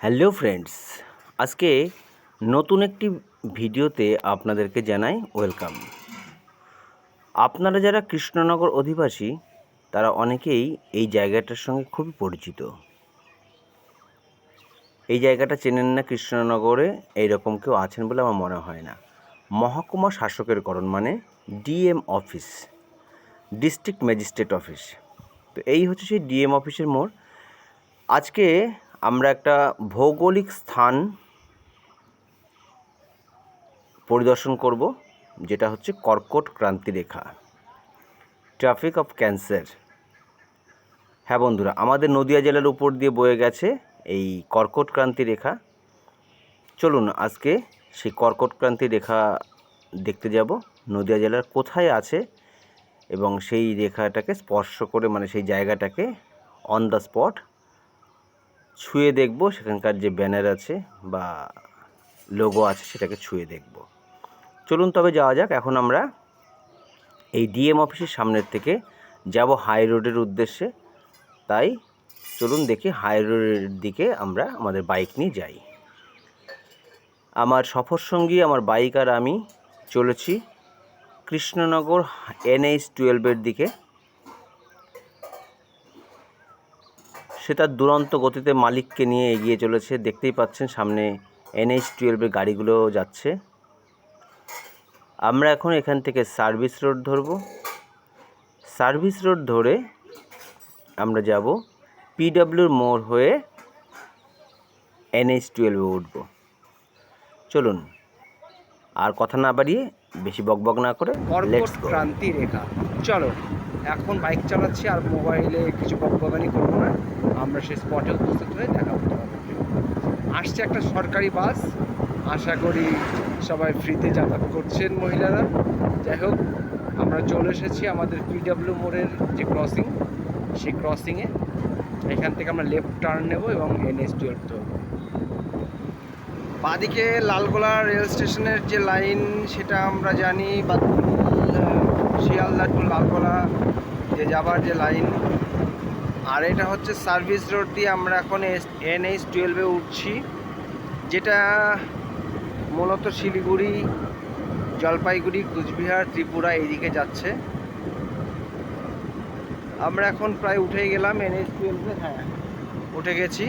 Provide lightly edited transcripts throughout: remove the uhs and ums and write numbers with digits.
Hello friends, আজকে নতুন একটি ভিডিওতে আপনাদেরকে জানাই ওয়েলকাম। আপনারা যারা কৃষ্ণনগর অধিবাসী তারা অনেকেই এই জায়গাটার সঙ্গে খুবই পরিচিত। এই জায়গাটা চেনেন না কৃষ্ণনগরে এইরকম কেউ আছেন বলে আমার মনে হয় না। মহকুমা শাসকের করণ মানে DM office, district magistrate office. তো এই হচ্ছে সেই ডিএম অফিসের মোড়। আজকে আমরা একটা ভৌগোলিক স্থান পরিদর্শন করব, যেটা হচ্ছে কর্কট ক্রান্তি রেখা, ট্রাফিক অফ ক্যান্সার। হ্যাঁ বন্ধুরা, আমাদের নদিয়া জেলার উপর দিয়ে বয়ে গেছে এই কর্কট ক্রান্তি রেখা। চলুন আজকে সেই কর্কট ক্রান্তি রেখা দেখতে যাব, নদিয়া জেলার কোথায় আছে এবং সেই রেখাটাকে স্পর্শ করে মানে সেই জায়গাটাকে অন দ্য স্পট ছুঁয়ে দেখব। সেখানকার যে ব্যানার আছে বা লোগো আছে সেটাকে ছুঁয়ে দেখব। চলুন তবে যাওয়া যাক। এখন আমরা এই ডিএম অফিসের সামনের থেকে যাব হাই রোডের উদ্দেশ্যে। তাই চলুন দেখি হাই রোডের দিকে আমরা আমাদের বাইক নিয়ে যাই। আমার সফরসঙ্গী আমার বাইক আর আমি চলেছি কৃষ্ণনগর NH-12 দিকে। সে তার দুরন্ত গতিতে মালিককে নিয়ে এগিয়ে চলেছে। দেখতেই পাচ্ছেন সামনে NH-12 গাড়িগুলো যাচ্ছে। আমরা এখন এখান থেকে সার্ভিস রোড ধরব। সার্ভিস রোড ধরে আমরা যাব PWর মোড় হয়ে NH-12 উঠব। চলুন আর কথা না বাড়িয়ে, বেশি বকবক না করে কর্কট ক্রান্তি রেখা। চলো এখন বাইক চালাচ্ছি আর মোবাইলে কিছু বকবকানি করবো না। আমরা সেই স্পটে উপস্থিত হয়ে দেখা করতে হবে। আসছে একটা সরকারি বাস, আশা করি সবাই ফ্রিতে যাতায়াত করছেন মহিলারা। যাই হোক, আমরা চলে এসেছি আমাদের PW মোড়ের যে ক্রসিং, সেই ক্রসিংয়ে। এখান থেকে আমরা লেফট টার্ন নেব এবং NH-12 ধরবো। বাঁদিকে লালগোলা রেল স্টেশনের যে লাইন সেটা আমরা জানি, বা শিয়ালদা টু লালগোলা যে যাবার যে লাইন। আর এটা হচ্ছে সার্ভিস রোড দিয়ে আমরা এখন NH-12 উঠছি, যেটা মূলত শিলিগুড়ি, জলপাইগুড়ি, কুচবিহার, ত্রিপুরা এইদিকে যাচ্ছে। আমরা এখন প্রায় উঠে গেলাম NH-12। হ্যাঁ, উঠে গেছি।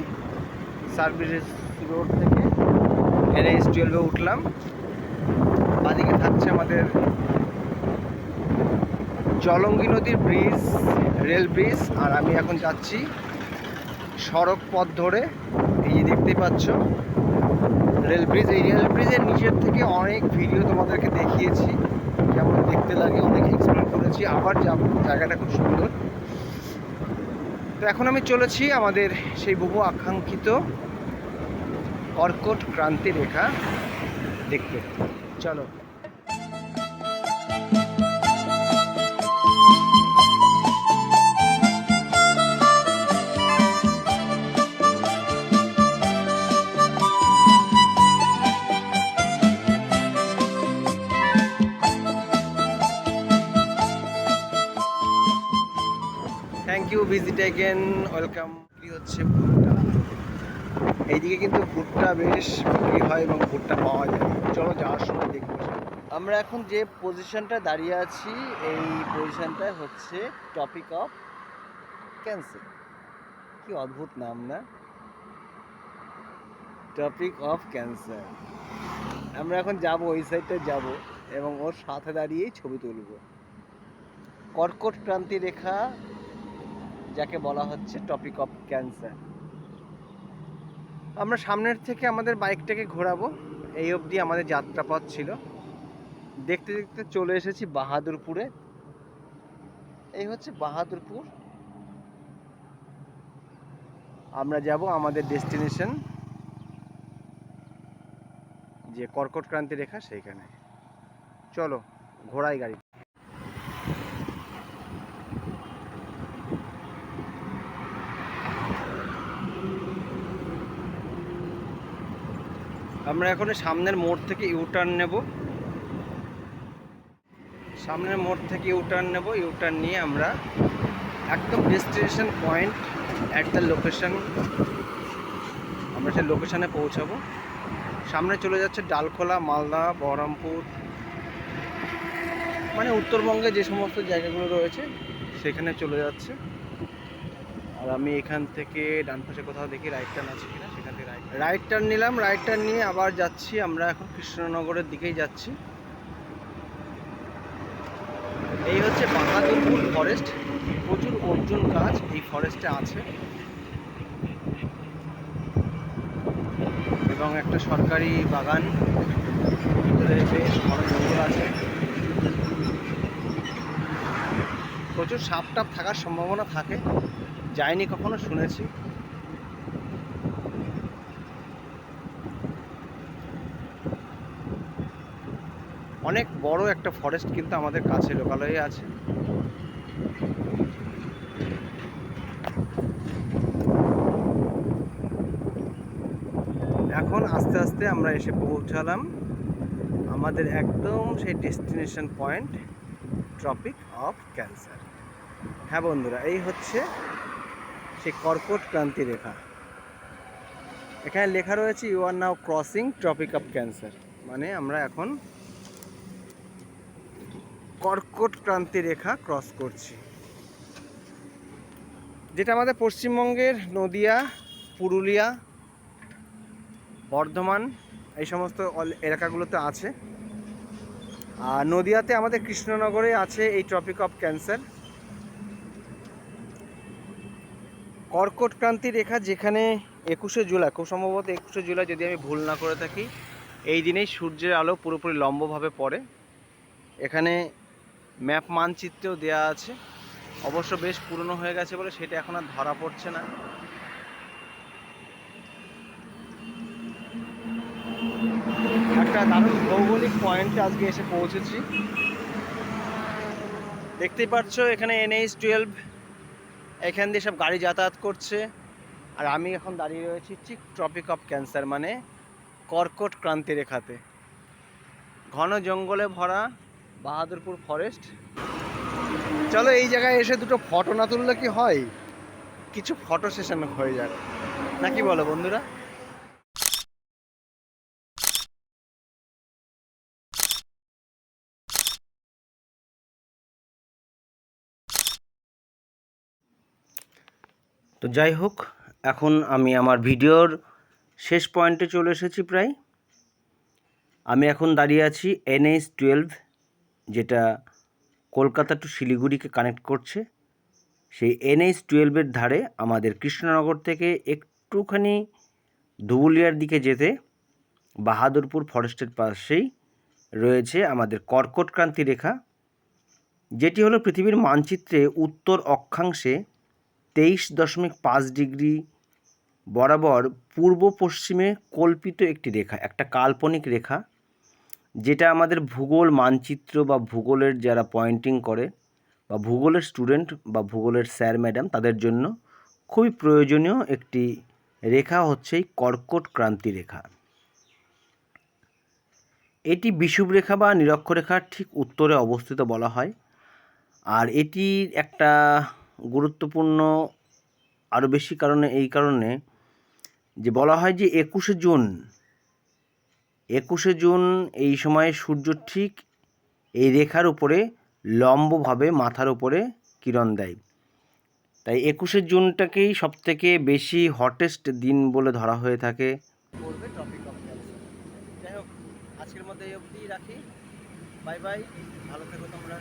সার্ভিস রোড থেকে NH-12 উঠলাম। বাদিকে থাকছে আমাদের জলঙ্গি নদীর ব্রিজ, রেল ব্রিজ। আর আমি এখন যাচ্ছি সড়ক পথ ধরে। এই যে দেখতে পাচ্ছ রেল ব্রিজ। এই রেল ব্রিজের নিচের থেকে অনেক ভিডিও তোমাদেরকে দেখিয়েছি, কেমন দেখতে লাগে, অনেক এক্সপ্লোর করেছি। আবার যাব, জায়গাটা খুব সুন্দর। তো এখন আমি চলেছি আমাদের সেই বহু আকাঙ্ক্ষিত কর্কট ক্রান্তি রেখা দেখতে। চলো। Thank you, visit again, welcome. কি হচ্ছে ভুট্টা, এইদিকে কিন্তু ভুট্টা বেশ বিক্রি হয় এবং ভুট্টা পাওয়া যায়। চলো যাওয়ার সময় দেখবো। আমরা এখন যে পজিশনটা দাঁড়িয়ে আছি, এই পজিশনটা হচ্ছে টপিক অফ ক্যান্সার। কি অদ্ভুত নাম না, টপিক অফ ক্যান্সার। আমরা এখন যাব ওই সাইডটা যাব এবং ওর সাথে দাঁড়িয়েই ছবি তুলব। কর্কট ক্রান্তি রেখা যাকে বলা হচ্ছে টপিক অফ ক্যান্সার। আমরা সামনের থেকে আমাদের বাইকটাকে ঘোরাবো। এই অবধি আমাদের যাত্রাপথ ছিল। দেখতে দেখতে চলে এসেছি বাহাদুরপুরে। এই হচ্ছে বাহাদুরপুর। আমরা যাব আমাদের ডেস্টিনেশন যে কর্কট ক্রান্তি রেখা, সেইখানে। চলো ঘোড়াই গাড়ি। আমরা এখন সামনের মোড় থেকে ইউটার্ন নেব। সামনের মোড় থেকে ইউটার্ন নেব। ইউটার্ন নিয়ে আমরা একদম destination point at the location আমরা ফরেস্টের লোকেশানে পৌঁছাবো। সামনে চলে যাচ্ছে ডালখোলা, মালদা, বহরমপুর, মানে উত্তরবঙ্গে যে সমস্ত জায়গাগুলো রয়েছে সেখানে চলে যাচ্ছে। আর আমি এখান থেকে ডান পাশে কোথাও দেখি রাইট টার্ন আছে কিনা, সেখান থেকে রাইট টার্ন নিলাম। রাইট টার্ন নিয়ে আবার যাচ্ছি, আমরা এখন কৃষ্ণনগরের দিকেই যাচ্ছি। এই হচ্ছে বাহাদুরপুর ফরেস্ট। প্রচুর অর্জুন গাছ এই ফরেস্টে আছে এবং একটা সরকারি বাগান, ভিতরে বেশ বড় জঙ্গল আছে। প্রচুর সাপ টাপ থাকার সম্ভাবনা থাকে, যাইনি কখনো, শুনেছি। অনেক বড় একটা ফরেস্ট কিন্তু আমাদের কাছে লোকালয়ে আছে। এখন আস্তে আস্তে আমরা এসে পৌঁছালাম আমাদের একদম সেই destination point, tropic of cancer. হ্যাঁ বন্ধুরা, এই হচ্ছে সেই কর্কট ক্রান্তি রেখা। এখানে লেখা রয়েছে you are now crossing tropic of cancer, মানে আমরা এখন কর্কট ক্রান্তি রেখা ক্রস করছি, যেটা আমাদের পশ্চিমবঙ্গের নদিয়া, পুরুলিয়া, বর্ধমান এই সমস্ত এলাকাগুলোতে আছে। আর নদিয়াতে আমাদের কৃষ্ণনগরে আছে এই ট্রপিক অফ ক্যান্সার। কর্কট ক্রান্তি রেখা যেখানে 21শে জুলাই, খুব সম্ভবত 21শে জুলাই যদি আমি ভুল না করে থাকি, এই দিনেই সূর্যের আলো পুরোপুরি লম্বভাবে পড়ে। এখানে ম্যাপ মানচিত্রেও দেয়া আছে, অবশ্য বেশ পুরনো হয়ে গেছে বলে সেটা এখন আর ধরা পড়ছে না। একটা দারুণ ভৌগোলিক পয়েন্টে আজকে এসে পৌঁছেছি। দেখতেই পাচ্ছ এখানে NH-12 এখান দিয়ে সব গাড়ি যাতায়াত করছে। আর আমি এখন দাঁড়িয়ে রয়েছি ঠিক ট্রপিক অফ ক্যান্সার, মানে কর্কট ক্রান্তি রেখাতে। ঘন জঙ্গলে ভরা বাহাদুরপুর ফরেস্ট। চলো এই জায়গায় এসে দুটো ফটো না তুললে কি হয়, কিছু ফটো সেশন হয়ে যাবে, নাকি বলো বন্ধুরা? তো যাই হোক, এখন আমি আমার ভিডিওর শেষ পয়েন্টে চলে এসেছি প্রায়। আমি এখন দাঁড়িয়ে আছি NH-12, যেটা কলকাতা টু শিলিগুড়িকে কানেক্ট করছে। সেই NH-12-এর ধারে আমাদের কৃষ্ণনগর থেকে একটুখানি ধুবুলিয়ার দিকে যেতে বাহাদুরপুর ফরেস্টের পাশেই রয়েছে আমাদের কর্কট ক্রান্তি রেখা, যেটি হলো পৃথিবীর মানচিত্রে উত্তর অক্ষাংশে 23.5 ডিগ্রি বরাবর পূর্ব পশ্চিমে কল্পিত একটি রেখা, একটা কাল্পনিক রেখা, যেটা আমাদের ভূগোল মানচিত্র বা ভূগোলের যারা পয়েন্টিং করে বা ভূগোলের স্টুডেন্ট বা ভূগোলের স্যার ম্যাডাম তাদের জন্য খুবই প্রয়োজনীয় একটি রেখা হচ্ছে এই কর্কট ক্রান্তি রেখা। এটি বিষুবরেখা বা নিরক্ষরেখার ঠিক উত্তরে অবস্থিত বলা হয়। আর এটির একটা গুরুত্বপূর্ণ আরও বেশি কারণে এই কারণে যে বলা হয় যে 21শে জুন এই সময়ে সূর্য ঠিক এই রেখার উপরে লম্বভাবে মাথার উপরে কিরণ দেয়। তাই 21শে জুনটাকেই সবথেকে বেশি হটেস্ট দিন বলে ধরা হয়ে থাকে। বলবে টপিক অফ ক্যান্সার। যাই হোক, আজকের মধ্যে এই অবধিই রাখি। বাই বাই, ভালো থেকো তোমরা।